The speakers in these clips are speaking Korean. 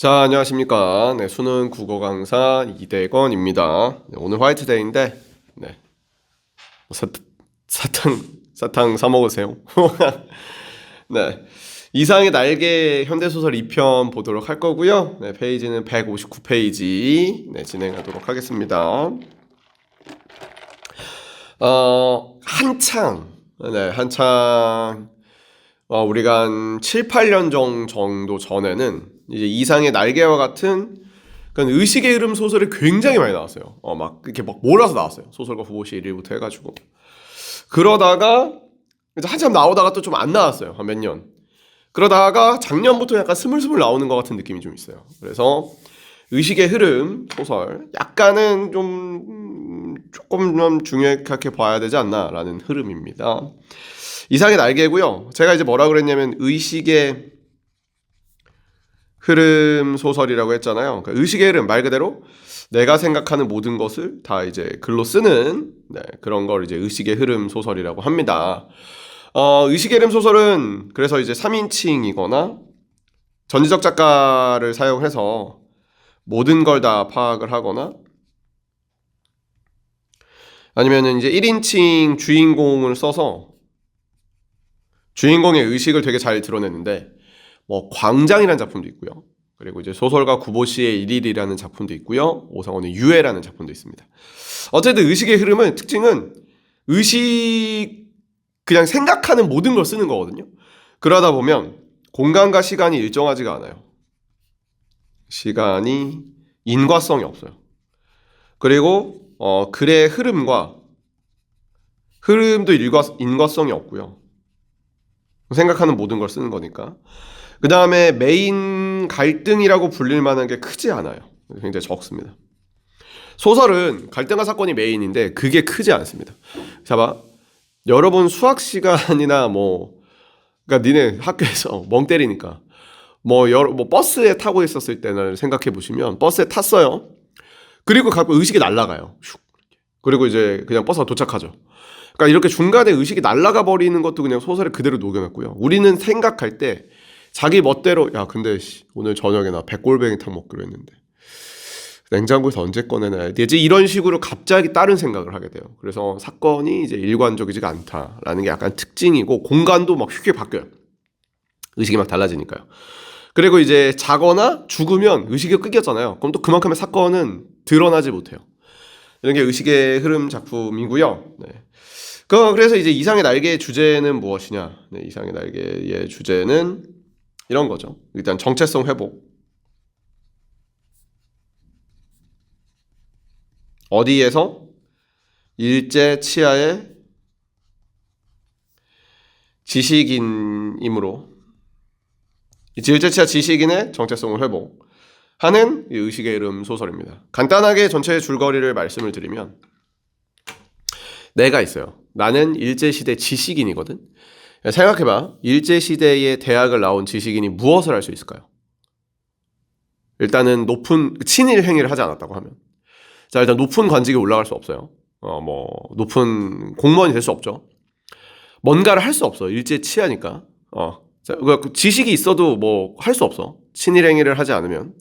자, 안녕하십니까. 네, 수능 국어 강사 이대건입니다. 네, 오늘 화이트데이인데, 네, 사, 사탕 사 먹으세요. 네, 이상의 날개 현대소설 2편 보도록 할 거고요. 네, 페이지는 159페이지 네, 진행하도록 하겠습니다. 한창 우리가 한 7, 8년 정도 전에는 이제 이상의 날개와 같은 그런 의식의 흐름 소설이 굉장히 많이 나왔어요. 막 이렇게 막 몰아서 나왔어요. 소설가 후보시 1일부터 해가지고. 그러다가 이제 한참 나오다가 또 좀 안 나왔어요. 한 몇 년. 그러다가 작년부터 약간 스물스물 나오는 것 같은 느낌이 좀 있어요. 그래서 의식의 흐름 소설 약간은 조금 좀 중요하게 봐야 되지 않나라는 흐름입니다. 이상의 날개고요. 제가 이제 뭐라 그랬냐면 의식의 흐름 소설이라고 했잖아요. 그러니까 의식의 흐름 말 그대로 내가 생각하는 모든 것을 다 이제 글로 쓰는 그런 걸 이제 의식의 흐름 소설이라고 합니다. 의식의 흐름 소설은 그래서 이제 3인칭이거나 전지적 작가를 사용해서 모든 걸 다 파악을 하거나 아니면은 이제 1인칭 주인공을 써서 주인공의 의식을 되게 잘 드러내는데 뭐 광장이라는 작품도 있고요. 그리고 이제 소설가 구보시의 일일이라는 작품도 있고요. 오상원의 유해라는 작품도 있습니다. 어쨌든 의식의 흐름은 특징은 그냥 생각하는 모든 걸 쓰는 거거든요. 그러다 보면 공간과 시간이 일정하지가 않아요. 시간이 인과성이 없어요. 그리고 글의 흐름도 인과성이 없고요. 생각하는 모든 걸 쓰는 거니까. 그 다음에 메인 갈등이라고 불릴 만한 게 크지 않아요. 굉장히 적습니다. 소설은 갈등과 사건이 메인인데 그게 크지 않습니다. 자 봐. 여러분 수학 시간이나 그러니까 니네 학교에서 멍 때리니까 뭐 버스에 타고 있었을 때는 생각해 보시면 버스에 탔어요. 그리고 가끔 의식이 날아가요. 그리고 이제 그냥 버스가 도착하죠. 그러니까 이렇게 중간에 의식이 날아가 버리는 것도 그냥 소설에 그대로 녹여놨고요. 우리는 생각할 때 자기 멋대로 근데 오늘 저녁에 나 백골뱅이탕 먹기로 했는데 냉장고에서 언제 꺼내놔야 되지? 이런 식으로 갑자기 다른 생각을 하게 돼요. 그래서 사건이 이제 일관적이지가 않다라는 게 약간 특징이고 공간도 막 쉽게 바뀌어요. 의식이 막 달라지니까요. 그리고 이제 자거나 죽으면 의식이 끊겼잖아요. 그럼 또 그만큼의 사건은 드러나지 못해요. 이런 게 의식의 흐름 작품이고요. 네. 그래서 이제 이상의 날개의 주제는 무엇이냐? 네, 이상의 날개의 주제는 이런 거죠. 일단 정체성 회복. 어디에서? 일제 치하의 지식인이므로 일제 치하 지식인의 정체성을 회복하는 의식의 흐름 소설입니다. 간단하게 전체의 줄거리를 말씀을 드리면 내가 있어요. 나는 일제시대 지식인이거든. 생각해봐. 일제시대의 대학을 나온 지식인이 무엇을 할 수 있을까요? 일단은 높은 친일 행위를 하지 않았다고 하면 자 일단 높은 관직에 올라갈 수 없어요. 높은 공무원이 될 수 없죠. 뭔가를 할 수 없어. 일제 치하니까. 지식이 있어도 할 수 없어. 친일 행위를 하지 않으면.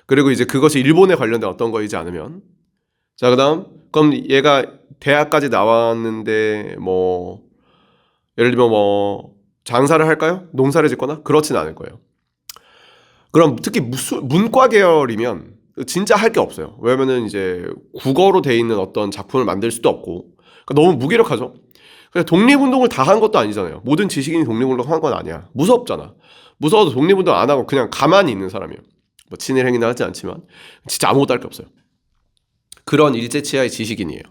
그리고 이제 그것이 일본에 관련된 어떤 거이지 않으면. 자 그다음 그럼 얘가 대학까지 나왔는데 예를 들면 장사를 할까요? 농사를 짓거나? 그렇진 않을 거예요. 그럼 특히 문과 계열이면 진짜 할 게 없어요. 왜냐면은 이제 국어로 돼 있는 어떤 작품을 만들 수도 없고 그러니까 너무 무기력하죠. 그냥 독립운동을 다 한 것도 아니잖아요. 모든 지식인이 독립운동 한 건 아니야. 무섭잖아. 무서워서 독립운동 안 하고 그냥 가만히 있는 사람이에요. 친일 행위는 하지 않지만 진짜 아무것도 할 게 없어요. 그런 일제 치하의 지식인이에요.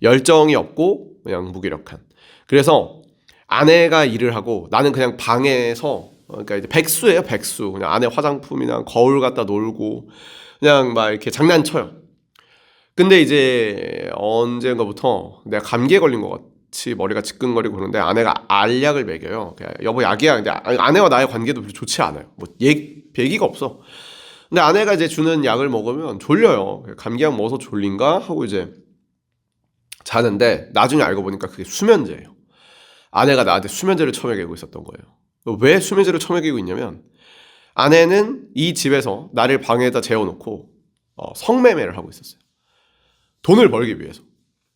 열정이 없고 그냥 무기력한. 그래서 아내가 일을 하고 나는 그냥 방에서 그러니까 이제 백수예요, 백수. 그냥 아내 화장품이나 거울 갖다 놀고 그냥 막 이렇게 장난쳐요. 근데 이제 언젠가부터 내가 감기에 걸린 것 같이 머리가 지끈거리고 그러는데 아내가 알약을 먹여요. 여보 약이야. 근데 아내와 나의 관계도 별로 좋지 않아요. 배기가 없어. 근데 아내가 이제 주는 약을 먹으면 졸려요. 감기약 먹어서 졸린가 하고 이제 자는데 나중에 알고 보니까 그게 수면제예요. 아내가 나한테 수면제를 처먹이고 있었던 거예요. 왜 수면제를 처먹이고 있냐면 아내는 이 집에서 나를 방에다 재워놓고 성매매를 하고 있었어요. 돈을 벌기 위해서.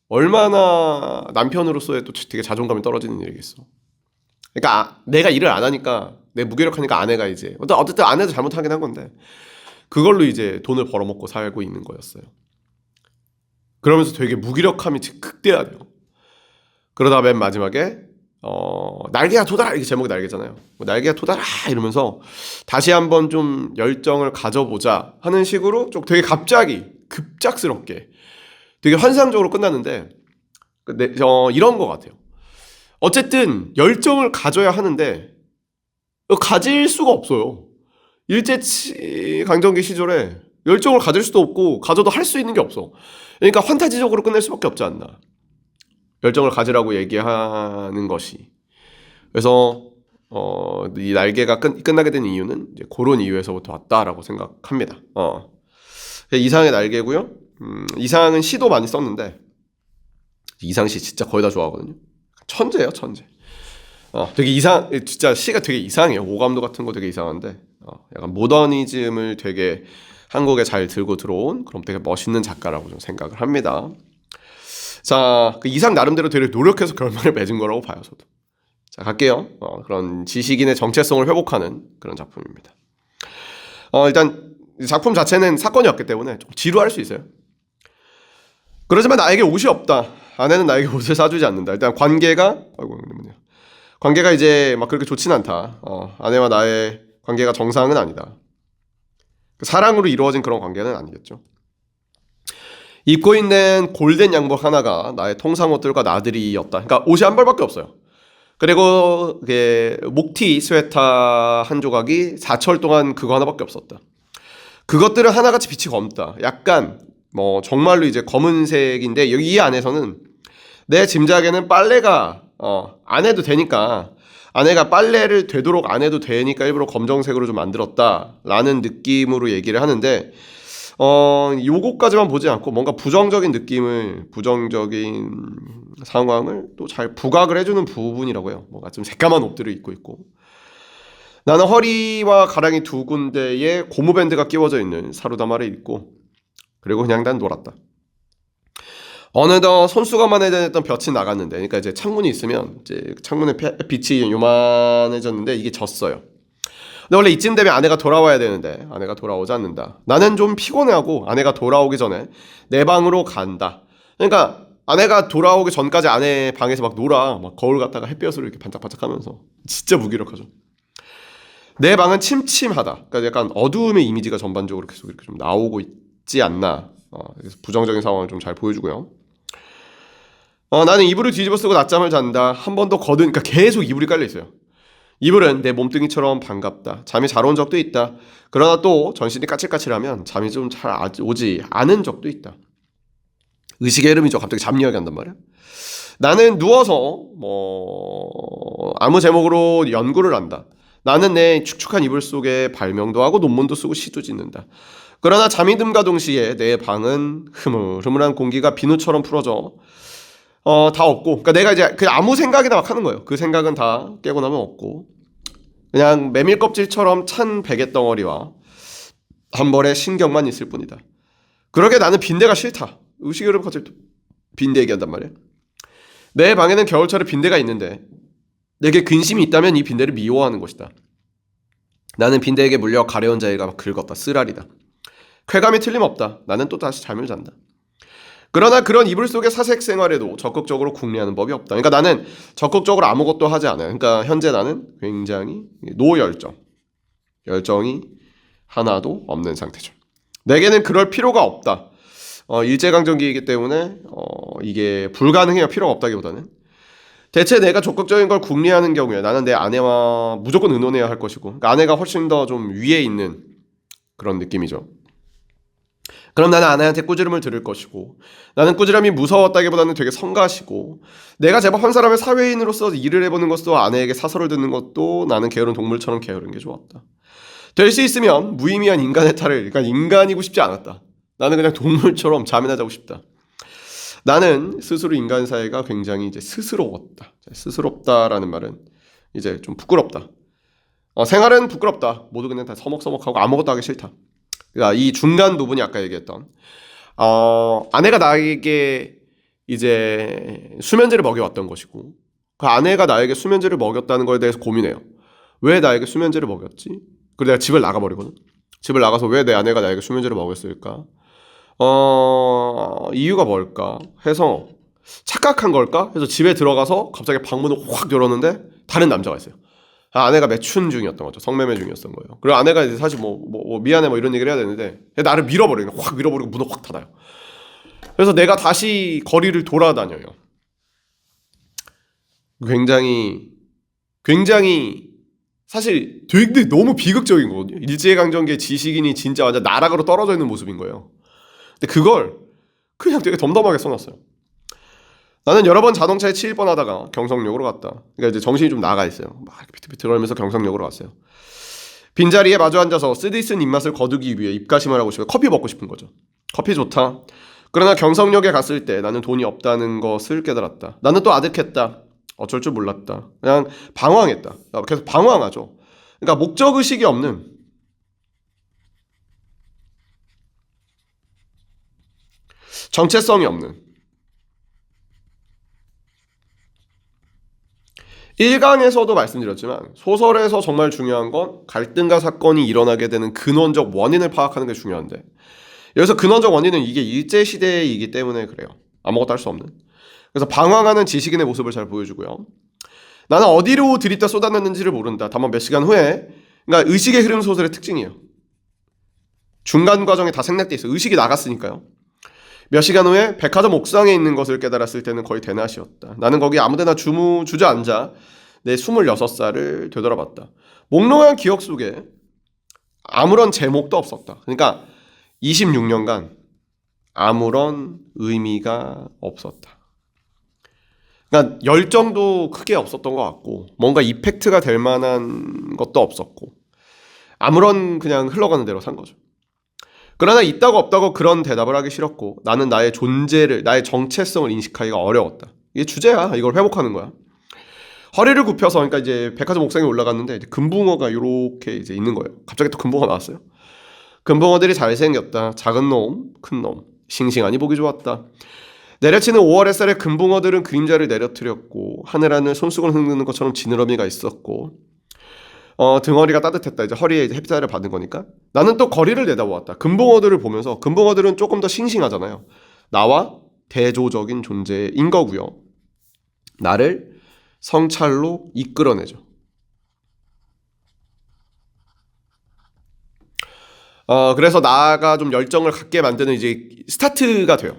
얼마나 남편으로서의 또 되게 자존감이 떨어지는 일이겠어. 그러니까 내가 일을 안 하니까, 내 무기력하니까 아내가 이제 어쨌든 아내도 잘못하긴 한 건데 그걸로 이제 돈을 벌어먹고 살고 있는 거였어요. 그러면서 되게 무기력함이 극대화돼요. 그러다 맨 마지막에 날개가 돋아라, 이게 제목이 날개잖아요. 날개가 돋아라 이러면서 다시 한번 좀 열정을 가져보자 하는 식으로 좀 되게 갑자기 급작스럽게 되게 환상적으로 끝났는데 이런 것 같아요. 어쨌든 열정을 가져야 하는데 가질 수가 없어요. 일제강점기 시절에 열정을 가질 수도 없고 가져도 할 수 있는 게 없어. 그러니까 환타지적으로 끝낼 수밖에 없지 않나. 열정을 가지라고 얘기하는 것이. 그래서 이 날개가 끝나게 된 이유는 이제 그런 이유에서부터 왔다라고 생각합니다. 이상의 날개고요. 이상은 시도 많이 썼는데 이상시 진짜 거의 다 좋아하거든요. 천재예요, 천재. 되게 진짜 시가 되게 이상해요. 오감도 같은 거 되게 이상한데 약간 모더니즘을 되게 한국에 잘 들고 들어온 그럼 되게 멋있는 작가라고 좀 생각을 합니다. 자, 그 이상 나름대로 되게 노력해서 결말을 맺은 거라고 봐요, 저도. 자, 갈게요. 그런 지식인의 정체성을 회복하는 그런 작품입니다. 일단 작품 자체는 사건이 없기 때문에 좀 지루할 수 있어요. 그러지만 나에게 옷이 없다. 아내는 나에게 옷을 사주지 않는다. 일단 관계가 이제 막 그렇게 좋진 않다. 아내와 나의 관계가 정상은 아니다. 사랑으로 이루어진 그런 관계는 아니겠죠. 입고 있는 골덴 양복 하나가 나의 통상옷들과 나들이였다. 그러니까 옷이 한 벌밖에 없어요. 그리고 목티 스웨터 한 조각이 4철 동안 그거 하나밖에 없었다. 그것들은 하나같이 빛이 검다. 약간 정말로 이제 검은색인데 여기 이 안에서는 내 짐작에는 빨래가 안 해도 되니까, 아내가 빨래를 되도록 안 해도 되니까 일부러 검정색으로 좀 만들었다라는 느낌으로 얘기를 하는데 요거까지만 보지 않고 뭔가 부정적인 상황을 또 잘 부각을 해주는 부분이라고 해요. 뭔가 좀 새까만 옷들을 입고 있고, 나는 허리와 가랑이 두 군데에 고무밴드가 끼워져 있는 사루다마를 입고, 그리고 그냥 난 놀았다. 어느덧 손수건만 해졌던 볕이 나갔는데, 그러니까 이제 창문이 있으면 이제 창문에 빛이 요만해졌는데 이게 졌어요. 근데 원래 이쯤 되면 아내가 돌아와야 되는데 아내가 돌아오지 않는다. 나는 좀 피곤해하고 아내가 돌아오기 전에 내 방으로 간다. 그러니까 아내가 돌아오기 전까지 아내 방에서 막 놀아. 막 거울 갖다가 햇볕으로 이렇게 반짝반짝하면서 진짜 무기력하죠. 내 방은 침침하다. 그러니까 약간 어두움의 이미지가 전반적으로 계속 이렇게 좀 나오고 있지 않나. 그래서 부정적인 상황을 좀 잘 보여주고요. 나는 이불을 뒤집어 쓰고 낮잠을 잔다. 한 번도 그러니까 계속 이불이 깔려 있어요. 이불은 내 몸뚱이처럼 반갑다. 잠이 잘 온 적도 있다. 그러나 또 전신이 까칠까칠하면 잠이 좀 잘 오지 않은 적도 있다. 의식의 흐름이죠. 갑자기 잠 이야기한단 말이야. 나는 누워서 아무 제목으로 연구를 한다. 나는 내 축축한 이불 속에 발명도 하고 논문도 쓰고 시도 짓는다. 그러나 잠이 듦과 동시에 내 방은 흐물흐물한 공기가 비누처럼 풀어져 다 없고, 그러니까 내가 이제 그냥 아무 생각이나 막 하는 거예요. 그 생각은 다 깨고 나면 없고, 그냥 메밀 껍질처럼 찬 베개 덩어리와 한 벌의 신경만 있을 뿐이다. 그러게 나는 빈대가 싫다. 의식의 흐름 갑자기 빈대 얘기한단 말이야. 내 방에는 겨울철에 빈대가 있는데 내게 근심이 있다면 이 빈대를 미워하는 것이다. 나는 빈대에게 물려 가려운 자리가 막 긁었다. 쓰라리다. 쾌감이 틀림없다. 나는 또 다시 잠을 잔다. 그러나 그런 이불 속의 사색 생활에도 적극적으로 궁리하는 법이 없다. 그러니까 나는 적극적으로 아무것도 하지 않아요. 그러니까 현재 나는 굉장히 열정이 하나도 없는 상태죠. 내게는 그럴 필요가 없다. 일제강점기이기 때문에 이게 불가능해요. 필요가 없다기보다는 대체 내가 적극적인 걸 궁리하는 경우에 나는 내 아내와 무조건 의논해야 할 것이고, 그러니까 아내가 훨씬 더 좀 위에 있는 그런 느낌이죠. 그럼 나는 아내한테 꾸지람을 들을 것이고, 나는 꾸지람이 무서웠다기보다는 되게 성가시고, 내가 제법 한 사람의 사회인으로서 일을 해보는 것도 아내에게 사설을 듣는 것도 나는 게으른 동물처럼 게으른 게 좋았다. 될 수 있으면 무의미한 인간의 탈을, 그러니까 인간이고 싶지 않았다. 나는 그냥 동물처럼 잠이나 자고 싶다. 나는 스스로 인간 사회가 굉장히 이제 스스로웠다. 스스럽다라는 말은 이제 좀 부끄럽다. 생활은 부끄럽다. 모두 그냥 다 서먹서먹하고 아무것도 하기 싫다. 그러니까 이 중간 부분이 아까 얘기했던 아내가 나에게 이제 수면제를 먹여왔던 것이고 그 아내가 나에게 수면제를 먹였다는 거에 대해서 고민해요. 왜 나에게 수면제를 먹였지? 그리고 내가 집을 나가버리거든. 집을 나가서 왜 내 아내가 나에게 수면제를 먹였을까? 이유가 뭘까? 해서 착각한 걸까? 해서 집에 들어가서 갑자기 방문을 확 열었는데 다른 남자가 있어요. 아내가 매춘 중이었던 거죠. 성매매 중이었던 거예요. 그리고 아내가 이제 사실 미안해 이런 얘기를 해야 되는데 나를 밀어버리고 확 밀어버리고 문을 확 닫아요. 그래서 내가 다시 거리를 돌아다녀요. 굉장히 사실 되게 너무 비극적인 거거든요. 일제강점기의 지식인이 진짜 완전 나락으로 떨어져 있는 모습인 거예요. 근데 그걸 그냥 되게 덤덤하게 써놨어요. 나는 여러 번 자동차에 치일 뻔하다가 경성역으로 갔다. 그러니까 이제 정신이 좀 나가 있어요. 막 비틀비틀 거리면서 경성역으로 갔어요. 빈자리에 마주 앉아서 쓰디쓴 입맛을 거두기 위해 입가심을 하고 싶어요. 커피 먹고 싶은 거죠. 커피 좋다. 그러나 경성역에 갔을 때 나는 돈이 없다는 것을 깨달았다. 나는 또 아득했다. 어쩔 줄 몰랐다. 그냥 방황했다. 계속 방황하죠. 그러니까 목적의식이 없는, 정체성이 없는, 1강에서도 말씀드렸지만 소설에서 정말 중요한 건 갈등과 사건이 일어나게 되는 근원적 원인을 파악하는 게 중요한데, 여기서 근원적 원인은 이게 일제시대이기 때문에 그래요. 아무것도 할 수 없는. 그래서 방황하는 지식인의 모습을 잘 보여주고요. 나는 어디로 들이다 쏟아냈는지를 모른다. 다만 몇 시간 후에, 그러니까 의식의 흐름 소설의 특징이에요. 중간 과정에 다 생략돼 있어요. 의식이 나갔으니까요. 몇 시간 후에 백화점 옥상에 있는 것을 깨달았을 때는 거의 대낮이었다. 나는 거기 아무데나 주저앉아 내 26살을 되돌아봤다. 몽롱한 기억 속에 아무런 제목도 없었다. 그러니까 26년간 아무런 의미가 없었다. 그러니까 열정도 크게 없었던 것 같고 뭔가 이펙트가 될 만한 것도 없었고 아무런 그냥 흘러가는 대로 산 거죠. 그러나 있다고 없다고 그런 대답을 하기 싫었고 나는 나의 존재를, 나의 정체성을 인식하기가 어려웠다. 이게 주제야. 이걸 회복하는 거야. 허리를 굽혀서, 그러니까 이제 백화점 옥상에 올라갔는데 이제 금붕어가 이렇게 이제 있는 거예요. 갑자기 또 금붕어 나왔어요. 금붕어들이 잘생겼다. 작은 놈, 큰 놈, 싱싱하니 보기 좋았다. 내려치는 5월 햇살에 금붕어들은 그림자를 내려뜨렸고 하늘하늘 손수건 흔드는 것처럼 지느러미가 있었고 등허리가 따뜻했다. 이제 허리에 이제 햇살을 받은 거니까. 나는 또 거리를 내다보았다. 금붕어들을 보면서, 금붕어들은 조금 더 싱싱하잖아요. 나와 대조적인 존재인 거고요. 나를 성찰로 이끌어내죠. 그래서 나가 좀 열정을 갖게 만드는 이제 스타트가 돼요.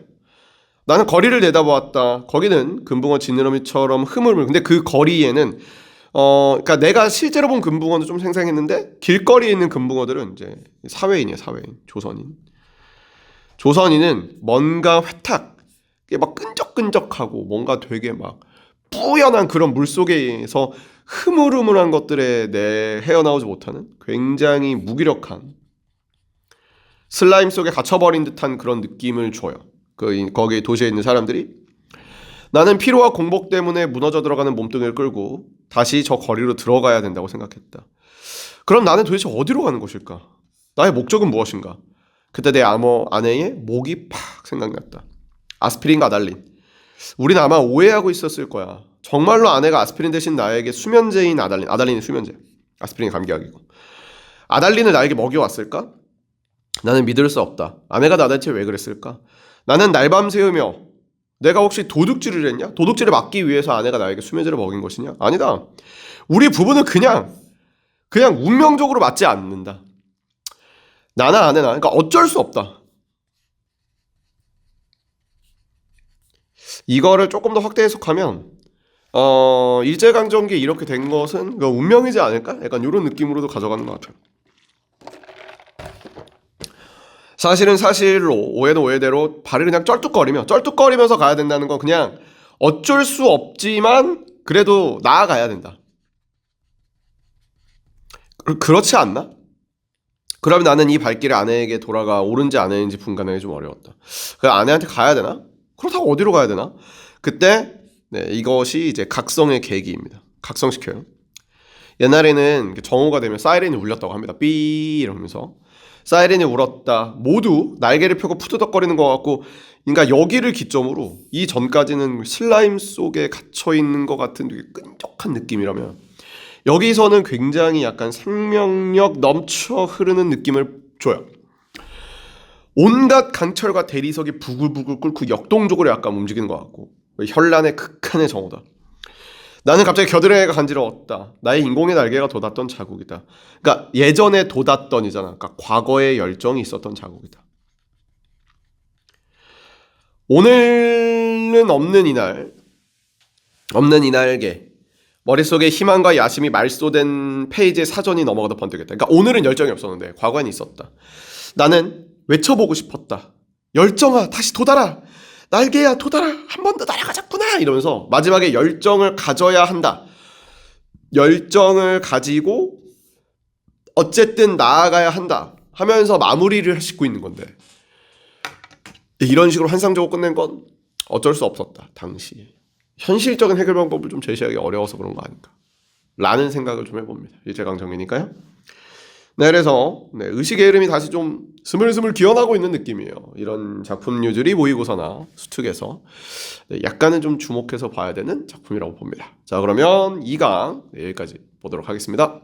나는 거리를 내다보았다. 거기는 금붕어 지느러미처럼 흐물흐물. 근데 그 거리에는 그러니까 내가 실제로 본 금붕어는 좀 생생했는데 길거리에 있는 금붕어들은 이제 사회인이에요, 사회인, 조선인. 조선인은 뭔가 회탁, 막 끈적끈적하고 뭔가 되게 막 뿌연한 그런 물 속에서 흐물흐물한 것들에 헤어나오지 못하는 굉장히 무기력한 슬라임 속에 갇혀버린 듯한 그런 느낌을 줘요. 거기 도시에 있는 사람들이. 나는 피로와 공복 때문에 무너져 들어가는 몸뚱이를 끌고 다시 저 거리로 들어가야 된다고 생각했다. 그럼 나는 도대체 어디로 가는 것일까? 나의 목적은 무엇인가? 그때 내 아내의 목이 팍 생각났다. 아스피린과 아달린. 우린 아마 오해하고 있었을 거야. 정말로 아내가 아스피린 대신 나에게 수면제인 아달린이 수면제, 아스피린 감기약이고, 아달린을 나에게 먹여왔을까? 나는 믿을 수 없다. 아내가 나한테 왜 그랬을까? 나는 날밤 새우며 내가 혹시 도둑질을 했냐? 도둑질을 막기 위해서 아내가 나에게 수면제를 먹인 것이냐? 아니다. 우리 부부는 그냥 운명적으로 맞지 않는다. 나나 아내나. 그러니까 어쩔 수 없다. 이거를 조금 더 확대 해석하면 일제강점기에 이렇게 된 것은 운명이지 않을까? 약간 이런 느낌으로도 가져가는 것 같아요. 사실은 사실로, 오해는 오해대로 발을 그냥 쩔뚝거리면서 가야 된다는 건 그냥 어쩔 수 없지만 그래도 나아가야 된다. 그렇지 않나? 그러면 나는 이 발길을 아내에게 돌아가 옳은지 아닌지 분간하기 좀 어려웠다. 그 아내한테 가야 되나? 그렇다고 어디로 가야 되나? 그때 이것이 이제 각성의 계기입니다. 각성시켜요. 옛날에는 정오가 되면 사이렌이 울렸다고 합니다. 삐 이러면서 사이렌이 울었다. 모두 날개를 펴고 푸드덕거리는 것 같고, 그러니까 여기를 기점으로 이 전까지는 슬라임 속에 갇혀 있는 것 같은 되게 끈적한 느낌이라면, 여기서는 굉장히 약간 생명력 넘쳐 흐르는 느낌을 줘요. 온갖 강철과 대리석이 부글부글 끓고 역동적으로 약간 움직이는 것 같고, 현란의 극한의 정오다. 나는 갑자기 겨드랑이가 간지러웠다. 나의 인공의 날개가 돋았던 자국이다. 그러니까 예전에 돋았던이잖아. 그러니까 과거에 열정이 있었던 자국이다. 오늘은 없는 이날, 없는 이날개. 머릿속에 희망과 야심이 말소된 페이지에 사전이 넘어가도 번뜩였다. 그러니까 오늘은 열정이 없었는데 과거에는 있었다. 나는 외쳐보고 싶었다. 열정아, 다시 돋아라. 날개야, 돋아라. 한 번 더 날아가자꾸나. 이러면서 마지막에 열정을 가져야 한다. 열정을 가지고 어쨌든 나아가야 한다 하면서 마무리를 짓고 있는 건데, 이런 식으로 환상적으로 끝낸 건 어쩔 수 없었다. 당시 현실적인 해결 방법을 좀 제시하기 어려워서 그런 거 아닌가 라는 생각을 좀 해봅니다. 일제강점기니까요. 네, 그래서 의식의 흐름이 다시 좀 스물스물 기어나고 있는 느낌이에요. 이런 작품류들이 모의고사나 수특에서 약간은 좀 주목해서 봐야 되는 작품이라고 봅니다. 자, 그러면 2강 여기까지 보도록 하겠습니다.